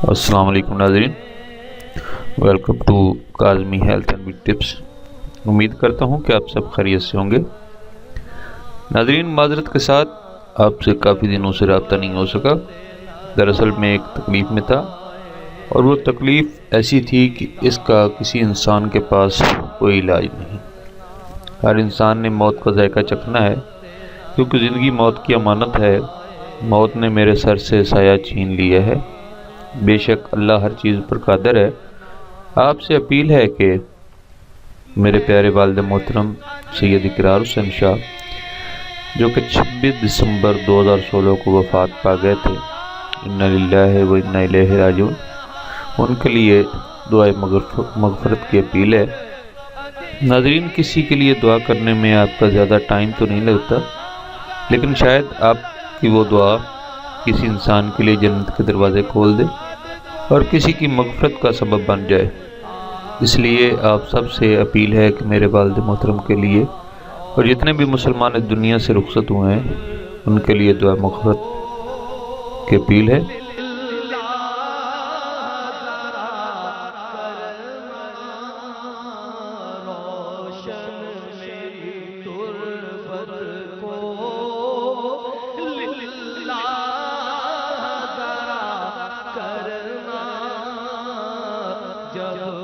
السلام علیکم ناظرین، welcome to Kazmi health and beauty tips. امید کرتا ہوں کہ آپ سب خیریت سے ہوں گے۔ ناظرین، معذرت کے ساتھ آپ سے کافی دنوں سے رابطہ نہیں ہو سکا۔ دراصل میں ایک تکلیف میں تھا، اور وہ تکلیف ایسی تھی کہ اس کا کسی انسان کے پاس کوئی علاج نہیں۔ ہر انسان نے موت کا ذائقہ چکھنا ہے، کیونکہ زندگی موت کی امانت ہے۔ موت نے میرے سر سے سایہ چھین لیا ہے۔ بے شک اللہ ہر چیز پر قادر ہے۔ آپ سے اپیل ہے کہ میرے پیارے والد محترم سید اقرار حسین شاہ، جو کہ 26 دسمبر 2016 کو وفات پا گئے تھے، انا للہ و انا الیہ راجعون، ان کے لیے دعائے مغفرت کی اپیل ہے۔ ناظرین، کسی کے لیے دعا کرنے میں آپ کا زیادہ ٹائم تو نہیں لگتا، لیکن شاید آپ کی وہ دعا کسی انسان کے لیے جنت کے دروازے کھول دے اور کسی کی مغفرت کا سبب بن جائے۔ اس لیے آپ سب سے اپیل ہے کہ میرے والد محترم کے لیے اور جتنے بھی مسلمان اس دنیا سے رخصت ہوئے ہیں، ان کے لیے دعا مغفرت کی اپیل ہے۔ جب